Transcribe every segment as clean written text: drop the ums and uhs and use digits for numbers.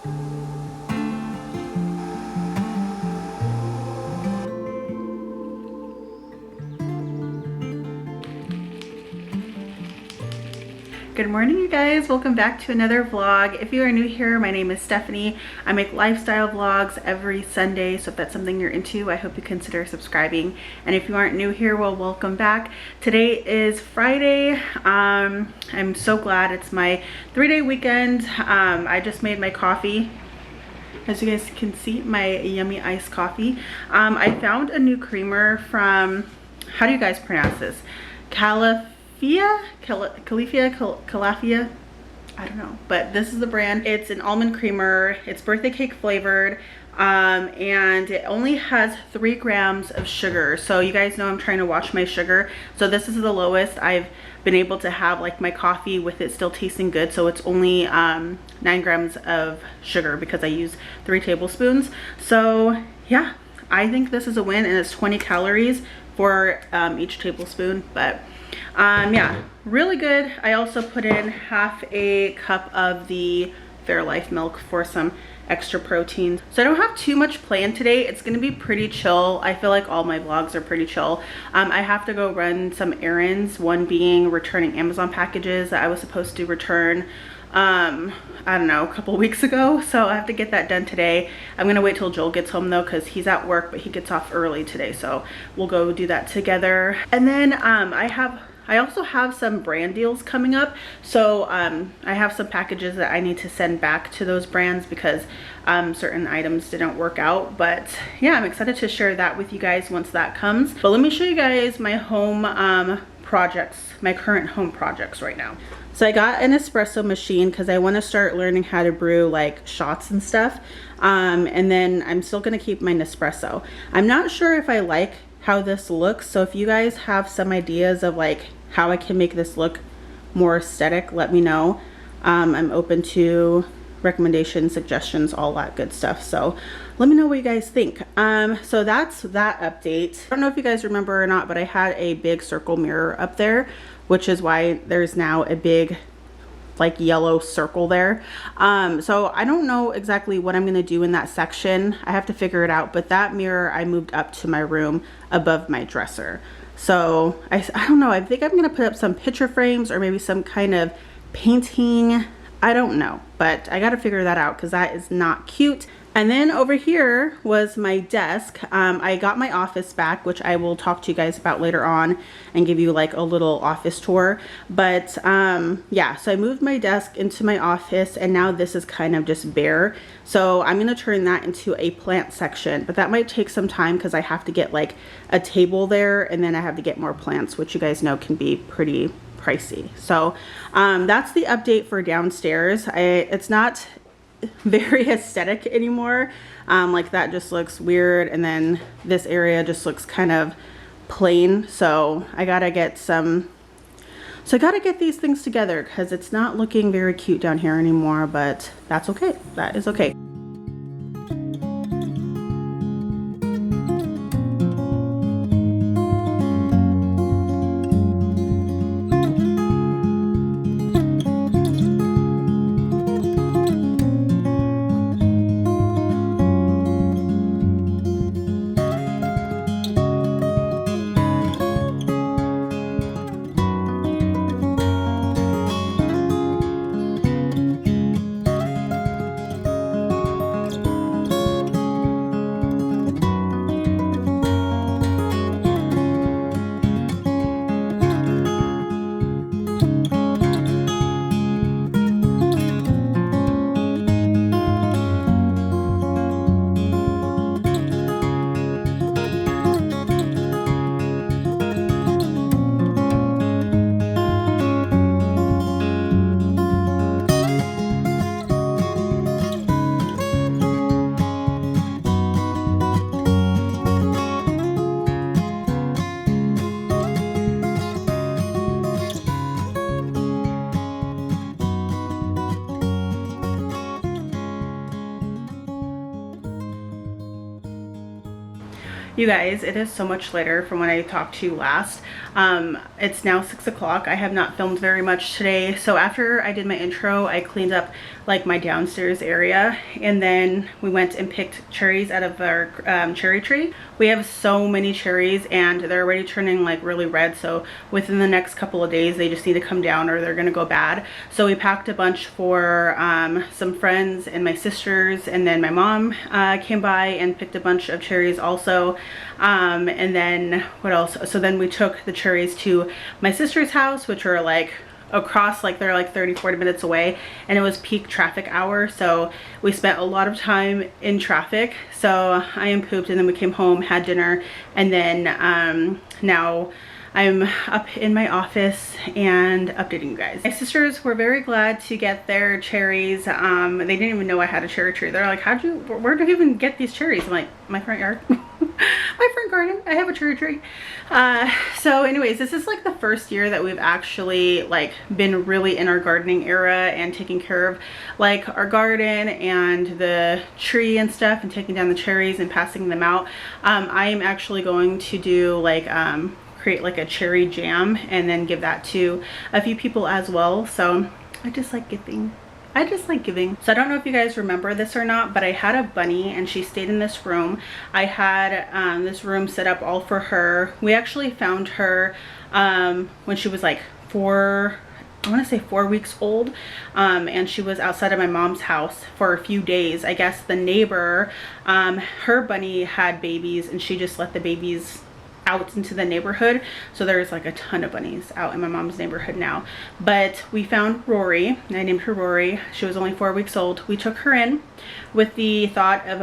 Good morning, you guys. Welcome back to another vlog. If you are new here, my name is Stephanie. I make lifestyle vlogs every Sunday, so if that's something you're into, I hope you consider subscribing. And if you aren't new here, well, welcome back. Today is Friday. I'm so glad it's my 3-day weekend. I just made my coffee. As you guys can see, my yummy iced coffee. I found a new creamer from, how do you guys pronounce this? Califia, I don't know, but this is the brand. It's an almond creamer. It's birthday cake flavored, and it only has 3 grams of sugar. So you guys know I'm trying to watch my sugar. So this is the lowest I've been able to have like my coffee with it still tasting good. So it's only 9 grams of sugar because I use 3 tablespoons. So yeah, I think this is a win, and it's 20 calories for each tablespoon. But yeah, really good. I also put in half a cup of the Fairlife milk for some extra protein. So I don't have too much planned today. It's gonna be pretty chill. I feel like all my vlogs are pretty chill. I have to go run some errands, one being returning Amazon packages that I was supposed to return I don't know, a couple weeks ago. So I have to get that done today. I'm gonna wait till Joel gets home though, because he's at work, but he gets off early today, so we'll go do that together. And then I also have some brand deals coming up. So I have some packages that I need to send back to those brands because certain items didn't work out. But yeah, I'm excited to share that with you guys once that comes. But let me show you guys my home projects, my current home projects right now. So I got an espresso machine because I want to start learning how to brew like shots and stuff. And then I'm still going to keep my Nespresso. I'm not sure if I like how this looks. So if you guys have some ideas of like how I can make this look more aesthetic, let me know. I'm open to recommendations, suggestions, all that good stuff. So let me know what you guys think. So that's that update. I don't know if you guys remember or not, but I had a big circle mirror up there, which is why there's now a big like yellow circle there. So I don't know exactly what I'm gonna do in that section. I have to figure it out, but that mirror I moved up to my room above my dresser. So I don't know, I think I'm gonna put up some picture frames or maybe some kind of painting. I don't know, but I gotta figure that out because that is not cute. And then over here was my desk. I got my office back, which I will talk to you guys about later on and give you like a little office tour. But yeah, so I moved my desk into my office, and now this is kind of just bare. So I'm gonna turn that into a plant section, but that might take some time because I have to get like a table there, and then I have to get more plants, which you guys know can be pretty pricey. So that's the update for downstairs. It's not very aesthetic anymore. Like that just looks weird, and then this area just looks kind of plain. So I gotta get these things together because it's not looking very cute down here anymore, but that's okay. That is okay. You guys, it is so much later from when I talked to you last. It's now 6 o'clock. I have not filmed very much today. So after I did my intro, I cleaned up like my downstairs area, and then we went and picked cherries out of our cherry tree. We have so many cherries and they're already turning like really red. So within the next couple of days, they just need to come down or they're gonna go bad. So we packed a bunch for some friends and my sisters, and then my mom came by and picked a bunch of cherries also. And then what else? So then we took the cherries to my sister's house, which are like across, like they're like 30-40 minutes away, and it was peak traffic hour, so we spent a lot of time in traffic. So I am pooped, and then we came home, had dinner, and then now I'm up in my office and updating you guys. My sisters were very glad to get their cherries. They didn't even know I had a cherry tree. They're like, where do you even get these cherries? I'm like, my front yard. My front garden, I have a cherry tree. So anyways, this is like the first year that we've actually like been really in our gardening era and taking care of like our garden and the tree and stuff, and taking down the cherries and passing them out. I am actually going to do like create like a cherry jam and then give that to a few people as well. So I just like giving. I just like giving. So I don't know if you guys remember this or not, but I had a bunny and she stayed in this room. I had this room set up all for her. We actually found her when she was like I want to say 4 weeks old, and she was outside of my mom's house for a few days. I guess the neighbor, her bunny had babies, and she just let the babies out into the neighborhood. So there's like a ton of bunnies out in my mom's neighborhood now. But we found Rory, and I named her Rory. She was only 4 weeks old. We took her in with the thought of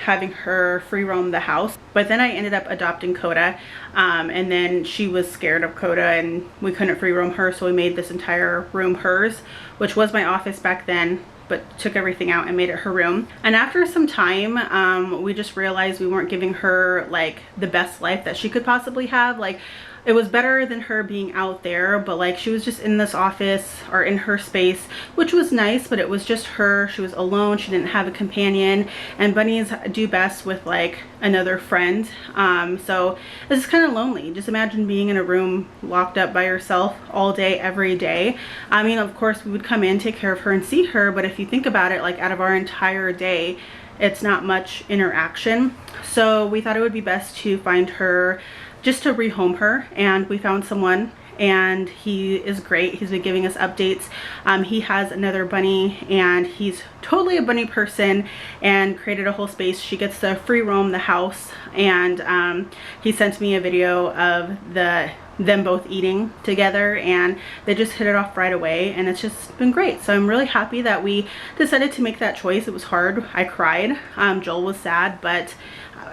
having her free roam the house, but then I ended up adopting Coda, and then she was scared of Coda and we couldn't free roam her, so we made this entire room hers, which was my office back then, but took everything out and made it her room. And after some time, we just realized we weren't giving her like the best life that she could possibly have. Like, it was better than her being out there, but like she was just in this office or in her space, which was nice, but it was just her. She was alone. She didn't have a companion, and bunnies do best with like another friend. So this is kind of lonely. Just imagine being in a room locked up by yourself all day, every day. I mean, of course we would come in, take care of her and see her, but if you think about it, like out of our entire day, it's not much interaction. So we thought it would be best to find her, just to rehome her, and we found someone, and he is great. He's been giving us updates. He has another bunny, and he's totally a bunny person and created a whole space. She gets to free roam the house, and he sent me a video of them both eating together, and they just hit it off right away, and it's just been great. So I'm really happy that we decided to make that choice. It was hard. I cried. Joel was sad, but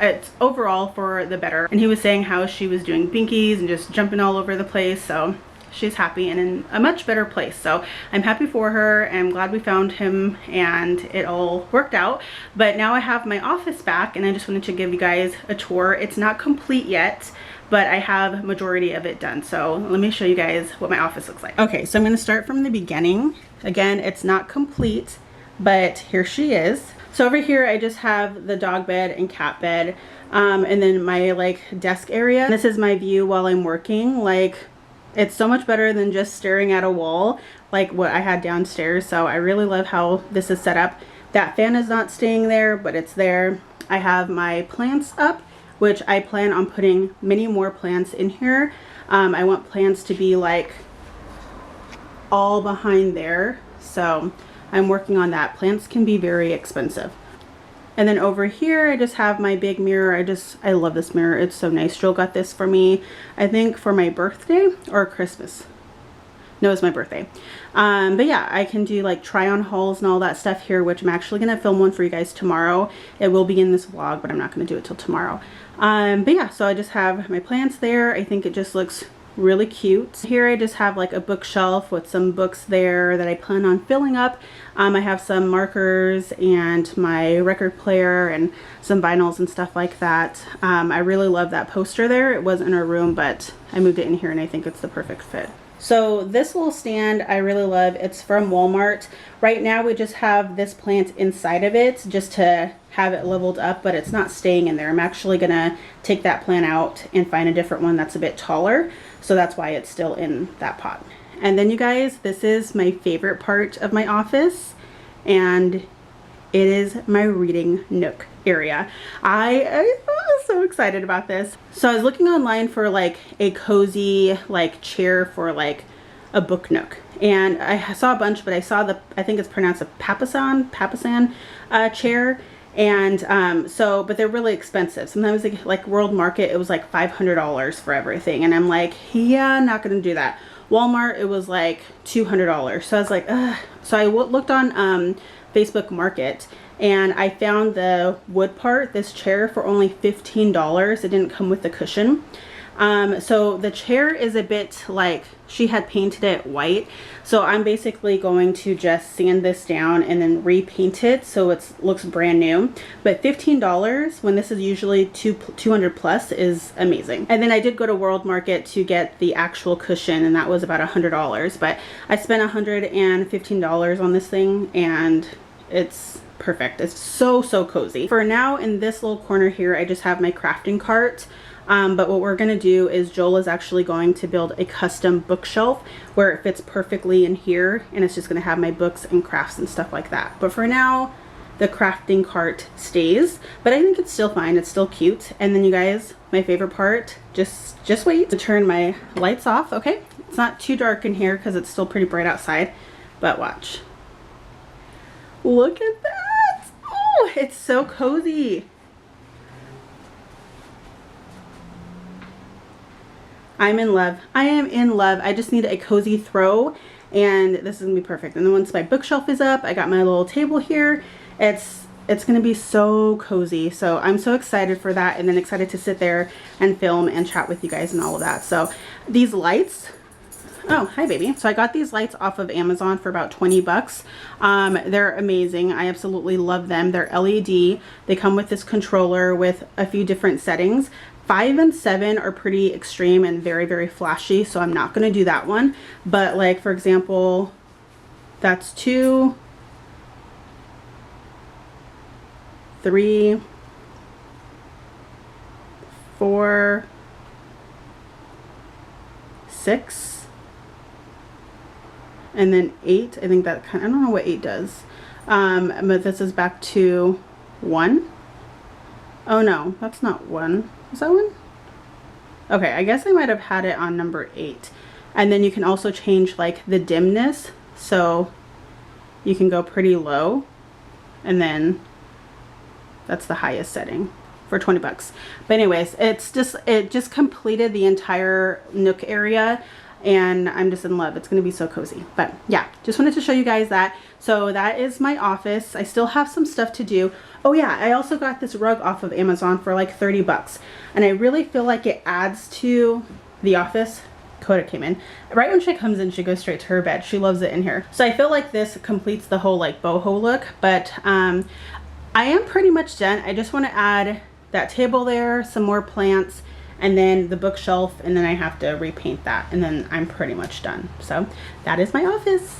it's overall for the better. And he was saying how she was doing binkies and just jumping all over the place, so she's happy and in a much better place. So I'm happy for her, and I'm glad we found him and it all worked out. But now I have my office back, and I just wanted to give you guys a tour. It's not complete yet, but I have majority of it done. So let me show you guys what my office looks like. Okay, so I'm going to start from the beginning. Again, it's not complete, but here she is. So over here I just have the dog bed and cat bed, and then my like desk area. This is my view while I'm working. Like, it's so much better than just staring at a wall like what I had downstairs. So I really love how this is set up. That fan is not staying there, but it's there. I have my plants up, which I plan on putting many more plants in here. I want plants to be like all behind there, so I'm working on that. Plants can be very expensive. And then over here I just have my big mirror. I love this mirror. It's so nice. Joel got this for me, I think for my birthday or Christmas. No, it's my birthday. But yeah, I can do like try on hauls and all that stuff here, which I'm actually gonna film one for you guys tomorrow. It will be in this vlog, but I'm not gonna do it till tomorrow. But yeah, so I just have my plants there. I think it just looks really cute. Here I just have like a bookshelf with some books there that I plan on filling up. I have some markers and my record player and some vinyls and stuff like that. I really love that poster there. It was in our room, but I moved it in here and I think it's the perfect fit. So this little stand I really love. It's from Walmart. Right now we just have this plant inside of it just to have it leveled up, but it's not staying in there. I'm actually gonna take that plant out and find a different one that's a bit taller. So that's why it's still in that pot. And then you guys, this is my favorite part of my office, and it is my reading nook area. I was so excited about this. So I was looking online for like a cozy like chair for like a book nook, and I saw a bunch, but I saw I think it's pronounced a papasan chair. And so, but they're really expensive. Sometimes like World Market, it was like $500 for everything, and I'm like, yeah, not gonna do that. Walmart, it was like $200. So I was like, ugh. So I looked on Facebook Market, and I found the wood part, this chair, for only $15. It didn't come with the cushion. So the chair is a bit like, she had painted it white. So I'm basically going to just sand this down and then repaint it so it looks brand new. But $15 when this is usually 200 plus is amazing. And then I did go to World Market to get the actual cushion, and that was about $100. But I spent $115 on this thing, and it's perfect. It's so cozy. For now, in this little corner here, I just have my crafting cart. But what we're gonna do is Joel is actually going to build a custom bookshelf where it fits perfectly in here, and it's just gonna have my books and crafts and stuff like that. But for now, the crafting cart stays, but I think it's still fine. It's still cute. And then you guys, my favorite part, just wait to turn my lights off. Okay, it's not too dark in here because it's still pretty bright outside, but watch. Look at that. Oh, it's so cozy. I'm in love. I am in love. I just need a cozy throw, and this is gonna be perfect. And then once my bookshelf is up, I got my little table here. It's gonna be so cozy. So I'm so excited for that, and then excited to sit there and film and chat with you guys and all of that. So these lights, oh, hi baby. So I got these lights off of Amazon for about 20 bucks. They're amazing. I absolutely love them. They're LED. They come with this controller with a few different settings. 5 and 7 are pretty extreme and very flashy, so I'm not going to do that one. But like, for example, that's 2, 3, 4, 6, and then 8. I think that kind of, I don't know what 8 does. But this is back to 1. Oh no, that's not 1. Is that 1? Okay, I guess I might have had it on number 8. And then you can also change like the dimness, so you can go pretty low, and then that's the highest setting for 20 bucks. But anyways, it just completed the entire nook area, and I'm just in love. It's gonna be so cozy. But yeah, just wanted to show you guys that. So that is my office. I still have some stuff to do. Oh yeah, I also got this rug off of Amazon for like 30 bucks. And I really feel like it adds to the office. Coda came in. Right when she comes in, she goes straight to her bed. She loves it in here. So I feel like this completes the whole like boho look. But I am pretty much done. I just want to add that table there, some more plants, and then the bookshelf, and then I have to repaint that, and then I'm pretty much done. So that is my office.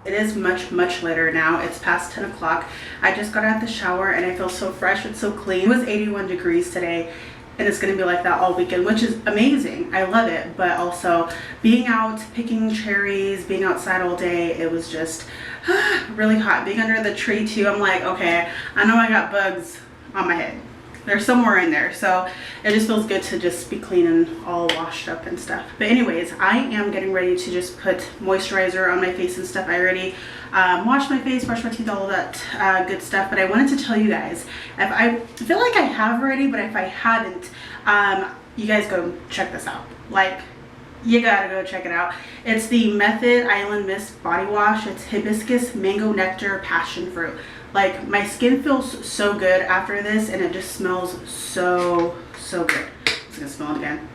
It is much later now. It's past 10 o'clock. I just got out the shower and I feel so fresh. It's so clean. It was 81 degrees today, and it's gonna be like that all weekend, which is amazing. I love it. But also being out picking cherries, being outside all day, it was just really hot. Being under the tree too, I'm like, okay, I know I got bugs on my head. They're somewhere in there, so it just feels good to just be clean and all washed up and stuff. But anyways, I am getting ready to just put moisturizer on my face and stuff. I already washed my face, brushed my teeth, all of that good stuff. But I wanted to tell you guys, if I feel like I have already, but if I haven't, you guys go check this out. Like, You gotta go check it out. It's the Method Island Mist Body Wash. It's hibiscus, mango nectar, passion fruit. Like, my skin feels so good after this, and it just smells so good. I'm just gonna smell it again.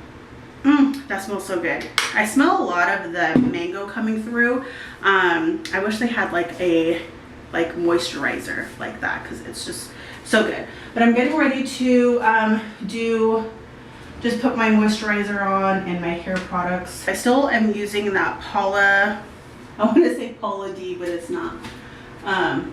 That smells so good. I smell a lot of the mango coming through. I wish they had like a moisturizer like that, because it's just so good. But I'm getting ready to just put my moisturizer on and my hair products. I still am using that Paula, I want to say Paula D, but it's not.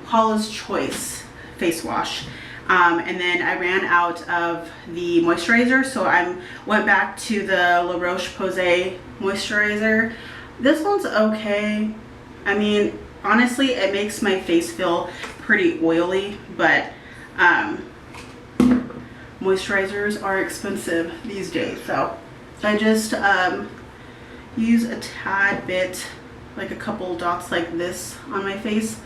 Paula's Choice face wash. And then I ran out of the moisturizer, so I went back to the La Roche-Posay moisturizer. This one's okay. I mean, honestly, it makes my face feel pretty oily, but moisturizers are expensive these days, so I just use a tad bit, like a couple dots like this on my face,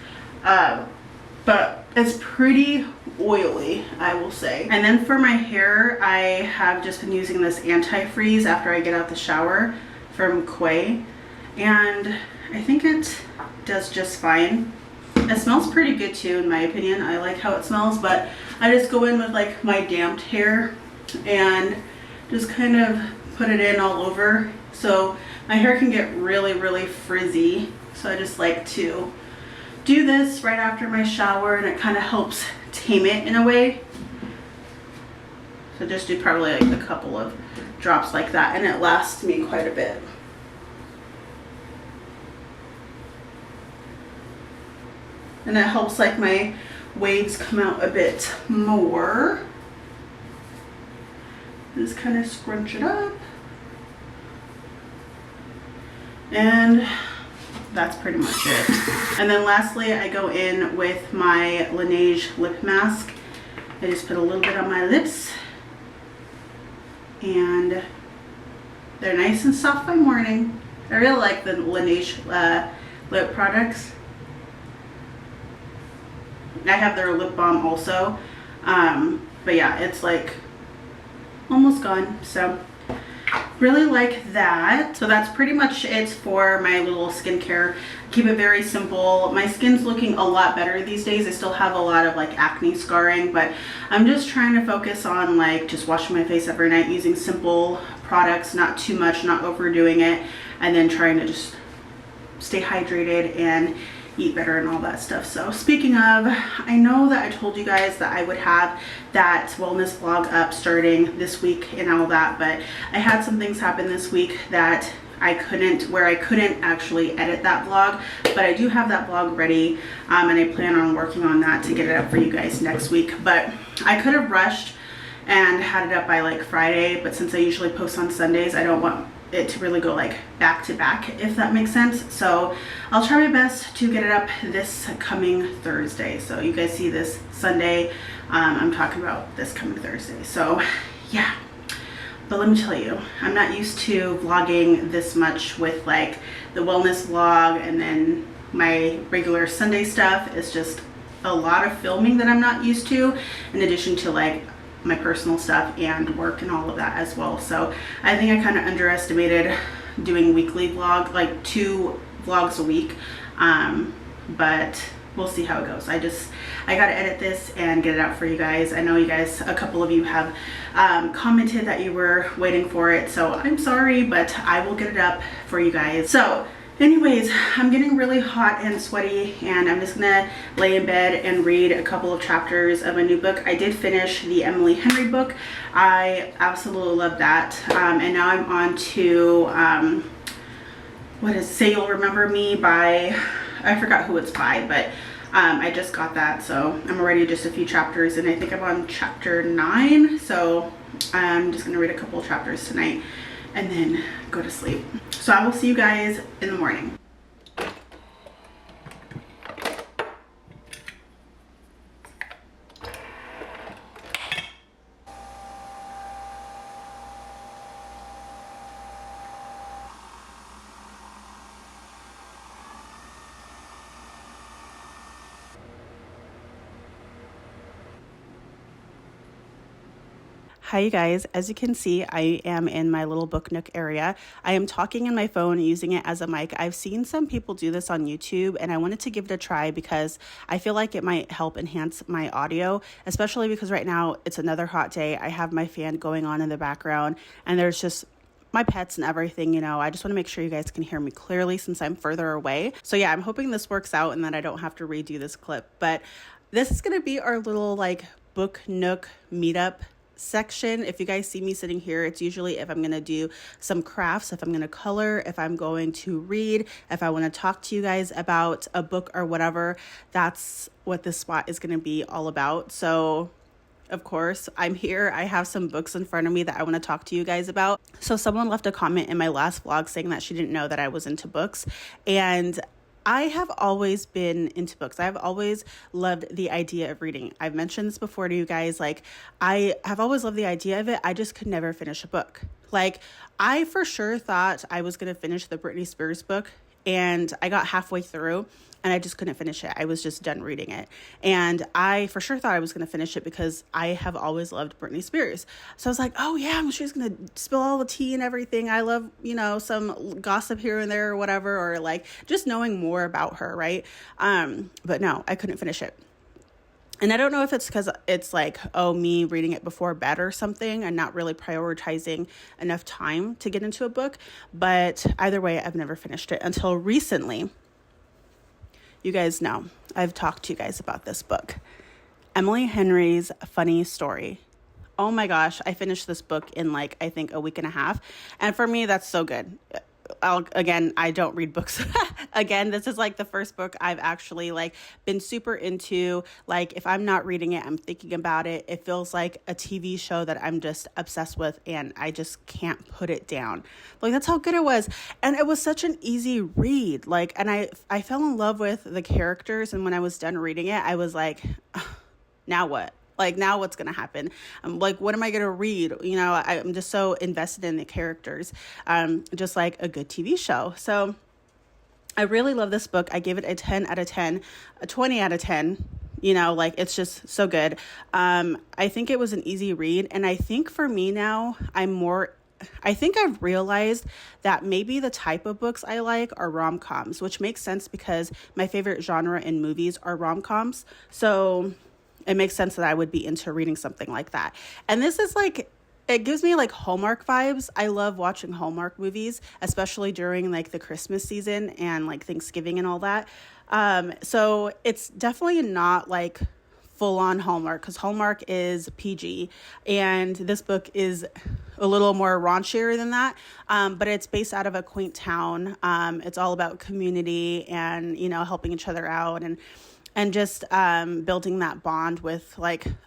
but it's pretty oily, I will say. And then for my hair, I have just been using this anti-freeze after I get out the shower from Quay, and I think it does just fine. It smells pretty good too, in my opinion. I like how it smells, but I just go in with like my damped hair and just kind of put it in all over. So my hair can get really frizzy. So I just like to do this right after my shower, and it kind of helps tame it in a way. So just do probably like a couple of drops like that, and it lasts me quite a bit. And it helps like my waves come out a bit more. Just kind of scrunch it up. And that's pretty much it. And then lastly, I go in with my Laneige lip mask. I just put a little bit on my lips. And they're nice and soft by morning. I really like the Laneige lip products. I have their lip balm also, but yeah, it's like almost gone, so really like that. So that's pretty much it for my little skincare. Keep it very simple. My skin's looking a lot better these days. I still have a lot of like acne scarring, but I'm just trying to focus on like just washing my face every night using simple products, not too much, not overdoing it, and then trying to just stay hydrated and eat better and all that stuff. So speaking of, I know that I told you guys that I would have that wellness vlog up starting this week and all that, but I had some things happen this week that I couldn't actually edit that vlog, but I do have that vlog ready, and I plan on working on that to get it up for you guys next week. But I could have rushed and had it up by like Friday, but since I usually post on Sundays, I don't want it to really go like back to back, if that makes sense. So I'll try my best to get it up this coming Thursday. So you guys see this Sunday, I'm talking about this coming Thursday. So yeah, but let me tell you, I'm not used to vlogging this much with like the wellness vlog and then my regular Sunday stuff. It's just a lot of filming that I'm not used to, in addition to like my personal stuff and work and all of that as well. So I think I kind of underestimated doing weekly vlog, like 2 vlogs a week, but we'll see how it goes. I gotta edit this and get it out for you guys. I know you guys, a couple of you have commented that you were waiting for it, so I'm sorry, but I will get it up for you guys. So anyways, I'm getting really hot and sweaty, and I'm just gonna lay in bed and read a couple of chapters of a new book. I did finish the Emily Henry book. I absolutely love that. And now I'm on to, what is Say You'll Remember Me by, I forgot who it's by, but I just got that, so I'm already just a few chapters, and I think I'm on chapter 9, so I'm just gonna read a couple of chapters tonight and then go to sleep. So I will see you guys in the morning. Hi, you guys. As you can see, I am in my little book nook area. I am talking in my phone, using it as a mic. I've seen some people do this on YouTube, and I wanted to give it a try because I feel like it might help enhance my audio, especially because right now it's another hot day. I have my fan going on in the background, and there's just my pets and everything, I just want to make sure you guys can hear me clearly since I'm further away. So yeah, I'm hoping this works out and that I don't have to redo this clip. But this is going to be our little book nook meetup section. If you guys see me sitting here, it's usually if I'm going to do some crafts, if I'm going to color, if I'm going to read, if I want to talk to you guys about a book or whatever. That's what this spot is going to be all about. So of course, I'm here. I have some books in front of me that I want to talk to you guys about. So someone left a comment in my last vlog saying that she didn't know that I was into books. And I have always been into books. I've always loved the idea of reading. I've mentioned this before to you guys. I have always loved the idea of it. I just could never finish a book. I for sure thought I was going to finish the Britney Spears book, and I got halfway through and I just couldn't finish it. I was just done reading it. And I for sure thought I was going to finish it because I have always loved Britney Spears. So I was like, oh yeah, I'm sure she's going to spill all the tea and everything. I love, some gossip here and there or whatever, or just knowing more about her, right? But no, I couldn't finish it. And I don't know if it's because it's me reading it before bed or something and not really prioritizing enough time to get into a book. But either way, I've never finished it until recently. You guys know, I've talked to you guys about this book, Emily Henry's Funny Story. Oh my gosh, I finished this book in I think a week and a half. And for me, that's so good. I don't read books. Again, this is the first book I've actually been super into. If I'm not reading it, I'm thinking about it. It feels like a TV show that I'm just obsessed with and I just can't put it down. That's how good it was. And it was such an easy read. And I fell in love with the characters. And when I was done reading it, I was like, now what? Now what's going to happen? I'm what am I going to read? I'm just so invested in the characters, just like a good TV show. So I really love this book. I give it a 10 out of 10, a 20 out of 10. It's just so good. I think it was an easy read. And I think for me now, I think I've realized that maybe the type of books I like are rom-coms, which makes sense because my favorite genre in movies are rom-coms. So it makes sense that I would be into reading something like that. And this is it gives me Hallmark vibes. I love watching Hallmark movies, especially during the Christmas season and Thanksgiving and all that. So it's definitely not full on Hallmark, because Hallmark is PG and this book is a little more raunchier than that. But it's based out of a quaint town. It's all about community and, helping each other out and just building that bond with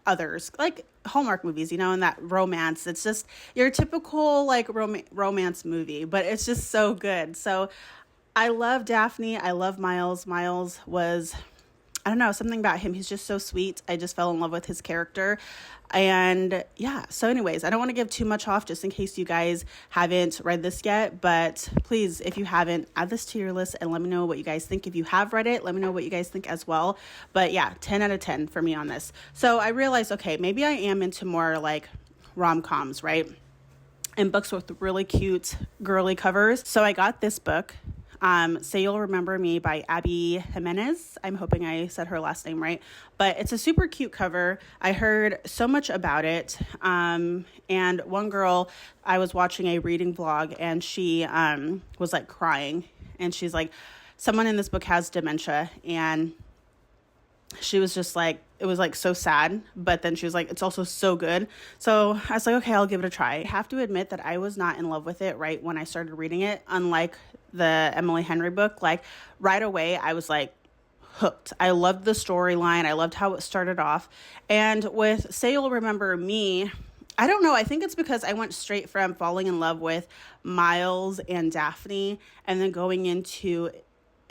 others, Hallmark movies, and that romance. It's just your typical romance movie, but it's just so good. So I love Daphne. I love Miles. Miles was, I don't know, something about him. He's just so sweet. I just fell in love with his character. And yeah, so anyways, I don't want to give too much off just in case you guys haven't read this yet. But please, if you haven't, add this to your list and let me know what you guys think. If you have read it, let me know what you guys think as well. But yeah, 10 out of 10 for me on this. So I realized, okay, maybe I am into more rom-coms, right? And books with really cute girly covers. So I got this book. Say You'll Remember Me by Abby Jimenez. I'm hoping I said her last name right, but it's a super cute cover. I heard so much about it. And one girl, I was watching a reading vlog and she was crying, and she's someone in this book has dementia, and she was just it was so sad, but then she was it's also so good. So I was okay, I'll give it a try. I have to admit that I was not in love with it right when I started reading it, unlike the Emily Henry book. Right away, I was hooked. I loved the storyline. I loved how it started off. And with Say You'll Remember Me, I don't know. I think it's because I went straight from falling in love with Miles and Daphne and then going into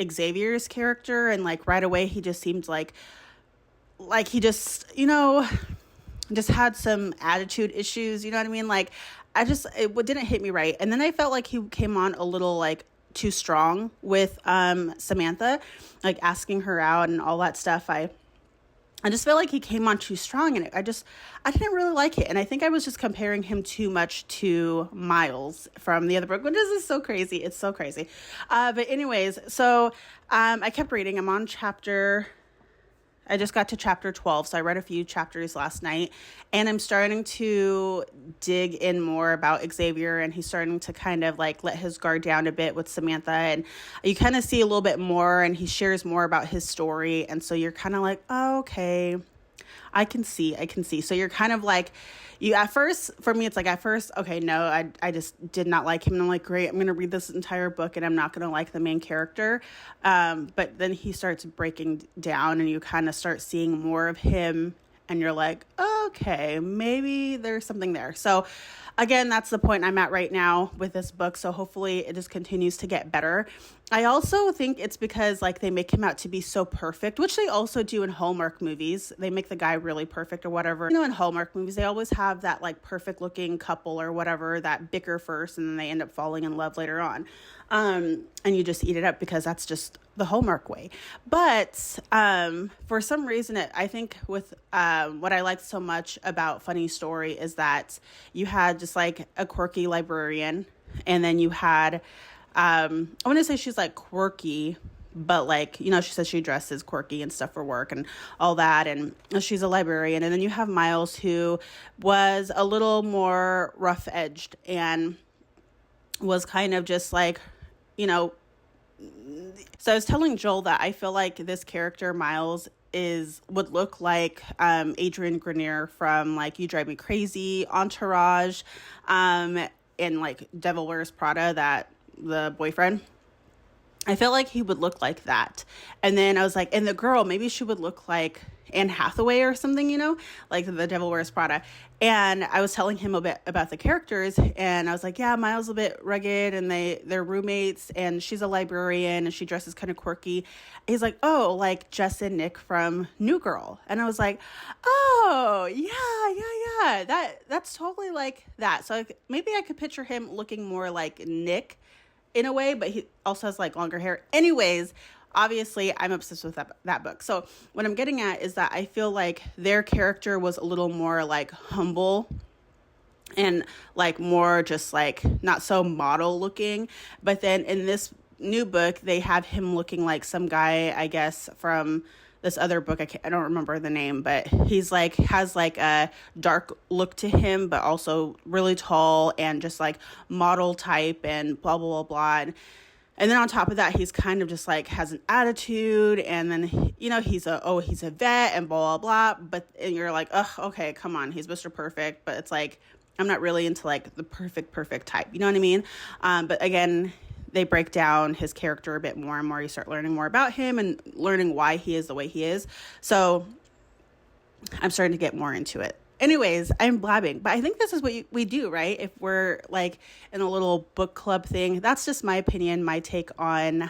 Xavier's character. And right away, he just seemed he just, just had some attitude issues. You know what I mean? It didn't hit me right. And then I felt he came on a little too strong with Samantha, asking her out and all that stuff. I I just feel like he came on too strong, and I didn't really like it. And I think I was just comparing him too much to Miles from the other book, which is so crazy. It's so crazy. But anyways, so I kept reading. I just got to chapter 12, so I read a few chapters last night, and I'm starting to dig in more about Xavier, and he's starting to kind of like let his guard down a bit with Samantha, and you kind of see a little bit more, and he shares more about his story, and so you're kind of like, oh, okay, I can see. So you're kind of like, for me, it's like at first, okay, no, I just did not like him. And I'm like, great, I'm going to read this entire book and I'm not going to like the main character. But then he starts breaking down and you kind of start seeing more of him and you're like, okay, maybe there's something there. So again, that's the point I'm at right now with this book. So hopefully it just continues to get better. I also think it's because like they make him out to be so perfect, which they also do in Hallmark movies. They make the guy really perfect or whatever. You know, in Hallmark movies, they always have that like perfect looking couple or whatever that bicker first and then they end up falling in love later on. And you just eat it up because that's just the Hallmark way. But for some reason, I think with what I liked so much about Funny Story is that you had just like a quirky librarian, and then you had I want to say she's like quirky, but like, you know, she says she dresses quirky and stuff for work and all that, and she's a librarian. And then you have Miles, who was a little more rough edged and was kind of just like, you know. So I was telling Joel that I feel like this character Miles would look like Adrian Grenier from like You Drive Me Crazy, Entourage, and like Devil Wears Prada, that the boyfriend. I felt like he would look like that. And then I was like, and the girl, maybe she would look like Anne Hathaway or something, you know, like the Devil Wears Prada. And I was telling him a bit about the characters, and I was like, yeah, Miles a bit rugged, and they're roommates, and she's a librarian, and she dresses kind of quirky. He's like, oh, like Jess and Nick from New Girl. And I was like, oh, yeah. That's totally like that. So maybe I could picture him looking more like Nick in a way, but he also has like longer hair. Anyways, obviously I'm obsessed with that book. So what I'm getting at is that I feel like their character was a little more like humble and like more just like not so model looking. But then in this new book, they have him looking like some guy, I guess, from this other book. I don't remember the name, but he's like, has like a dark look to him, but also really tall and just like model type and blah, blah, blah, blah. And then on top of that, he's kind of just like has an attitude, and then, you know, he's a vet and blah, blah, blah. And you're like, oh, okay, come on. He's Mr. Perfect. But it's like, I'm not really into like the perfect type. You know what I mean? But again, they break down his character a bit more and more. You start learning more about him and learning why he is the way he is. So I'm starting to get more into it. Anyways, I'm blabbing, but I think this is what we do, right? If we're like in a little book club thing. That's just my opinion, my take on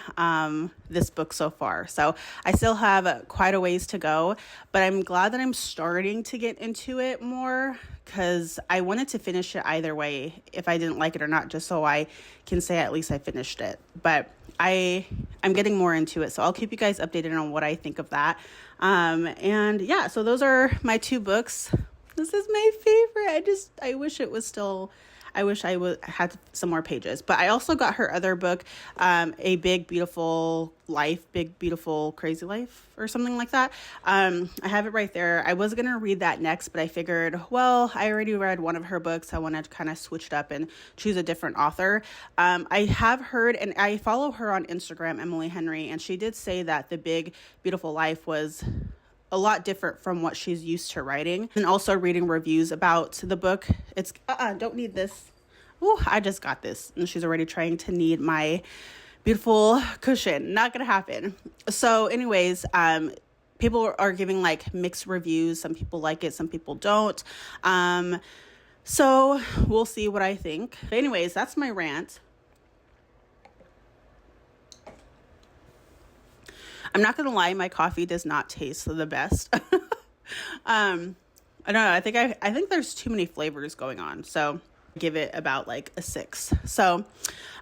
this book so far. So I still have quite a ways to go, but I'm glad that I'm starting to get into it more, because I wanted to finish it either way, if I didn't like it or not, just so I can say at least I finished it. But I'm getting more into it, so I'll keep you guys updated on what I think of that. And yeah, so those are my two books. This is my favorite. I wish it was still, I wish I had some more pages. But I also got her other book, A Big Beautiful Life, Big Beautiful Crazy Life, or something like that. I have it right there. I was going to read that next, but I figured, well, I already read one of her books. I want to kind of switch it up and choose a different author. I have heard, and I follow her on Instagram, Emily Henry, and she did say that The Big Beautiful Life was a lot different from what she's used to writing. And also reading reviews about the book. It's, don't need this. Oh, I just got this. And she's already trying to knead my beautiful cushion. Not gonna happen. So anyways, people are giving like mixed reviews. Some people like it, some people don't. So we'll see what I think. But anyways, that's my rant. I'm not going to lie, my coffee does not taste the best. I don't know. I think there's too many flavors going on. So give it about like a 6. So,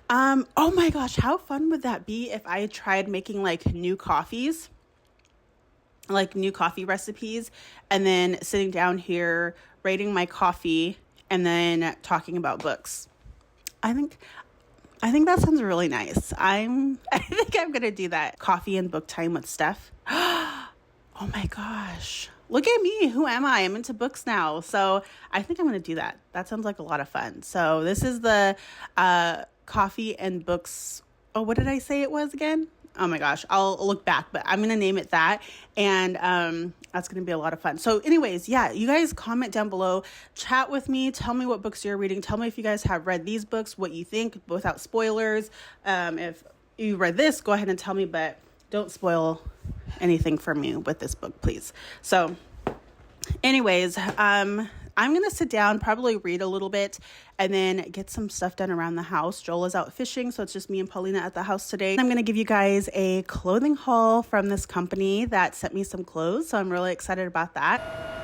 oh my gosh, how fun would that be if I tried making like new coffees? like new coffee recipes, and then sitting down here, rating my coffee, and then talking about books. I think that sounds really nice. I think I'm gonna do that. Coffee and book time with Steph. Oh my gosh. Look at me. Who am I? I'm into books now. So I think I'm going to do that. That sounds like a lot of fun. So this is the coffee and books. Oh, what did I say it was again? Oh my gosh. I'll look back, but I'm going to name it that. And that's going to be a lot of fun. So anyways, yeah, you guys comment down below. Chat with me. Tell me what books you're reading. Tell me if you guys have read these books, what you think without spoilers. If you read this, go ahead and tell me, but don't spoil anything for me with this book, please. So anyways, I'm going to sit down, probably read a little bit, and then get some stuff done around the house. Joel is out fishing, so it's just me and Paulina at the house today. I'm going to give you guys a clothing haul from this company that sent me some clothes, so I'm really excited about that.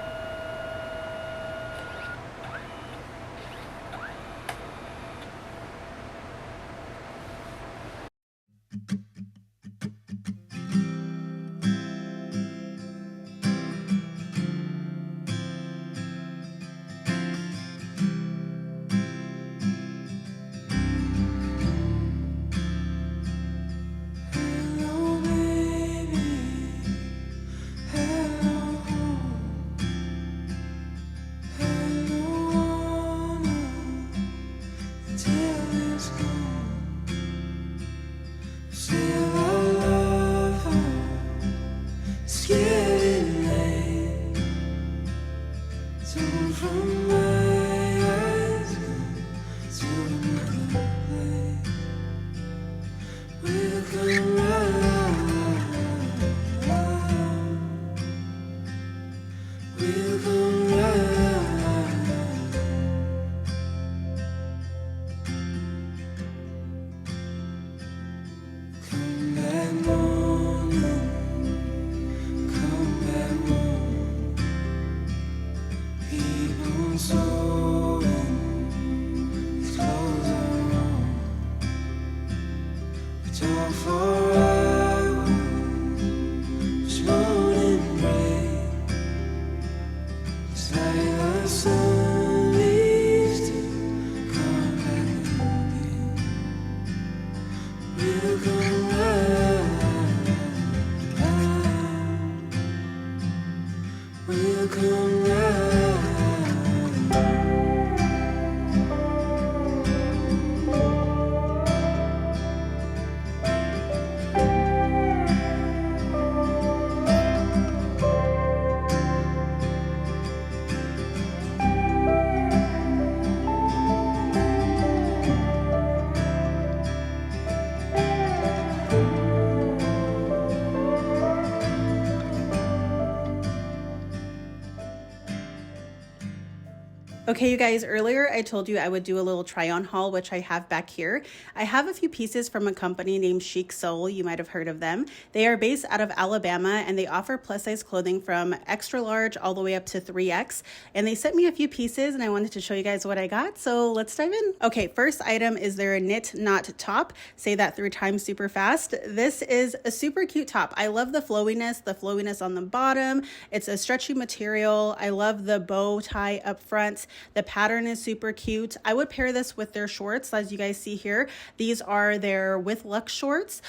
Okay, you guys, earlier I told you I would do a little try on haul, which I have back here. I have a few pieces from a company named Chic Soul. You might have heard of them. They are based out of Alabama, and they offer plus size clothing from extra large all the way up to 3X. And they sent me a few pieces, and I wanted to show you guys what I got. So let's dive in. Okay, first item is their knit knot top. Say that 3 times super fast. This is a super cute top. I love the flowiness on the bottom. It's a stretchy material. I love the bow tie up front. The pattern is super cute. I would pair this with their shorts, as you guys see here. These are their with luxe shorts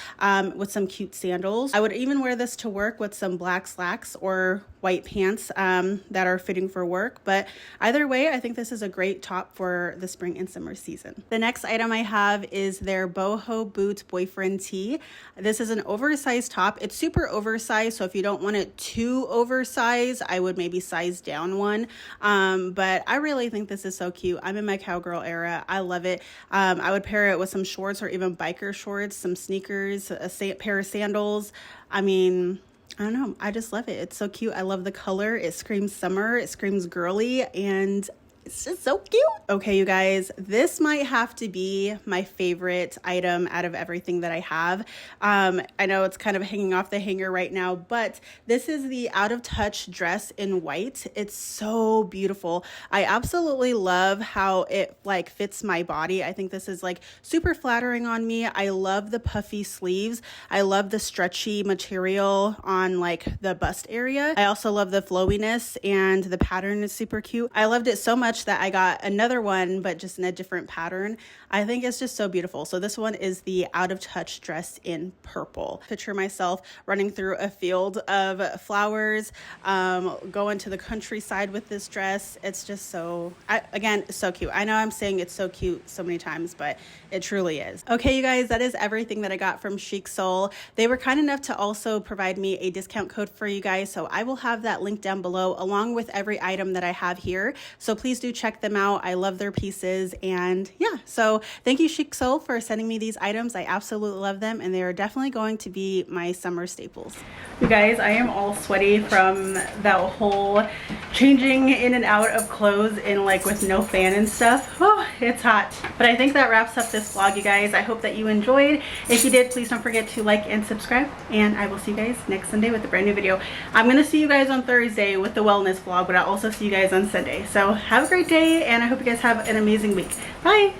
with some cute sandals. I would even wear this to work with some black slacks or white pants that are fitting for work. But either way, I think this is a great top for the spring and summer season. The next item I have is their Boho boot boyfriend tee. This is an oversized top. It's super oversized, so if you don't want it too oversized, I would maybe size down one. But I really think this is so cute. I'm in my cowgirl era. I love it. I would pair it with some shorts or even biker shorts, some sneakers, a pair of sandals. I mean, I don't know. I just love it. It's so cute. I love the color. It screams summer. It screams girly. And It's just so cute. Okay, you guys, this might have to be my favorite item out of everything that I have. I know it's kind of hanging off the hanger right now, but this is the Out of Touch dress in white. It's so beautiful. I absolutely love how it like fits my body. I think this is like super flattering on me. I love the puffy sleeves. I love the stretchy material on like the bust area. I also love the flowiness, and the pattern is super cute. I loved it so much that I got another one, but just in a different pattern. I think it's just so beautiful. So this one is the Out of Touch dress in purple. Picture myself running through a field of flowers, going to the countryside with this dress. It's just so, again, so cute. I know I'm saying it's so cute so many times, but it truly is. Okay, you guys, that is everything that I got from Chic Soul. They were kind enough to also provide me a discount code for you guys, so I will have that link down below along with every item that I have here. So please do check them out. I love their pieces, and yeah, so thank you Chic Soul for sending me these items. I absolutely love them, and they are definitely going to be my summer staples. You guys, I am all sweaty from that whole changing in and out of clothes in like with no fan and stuff. Oh, it's hot. But I think that wraps up this vlog, you guys. I hope that you enjoyed. If you did, please don't forget to like and subscribe, and I will see you guys next Sunday with a brand new video. I'm gonna see you guys on Thursday with the wellness vlog, but I'll also see you guys on Sunday. So have a great day, and I hope you guys have an amazing week. Bye.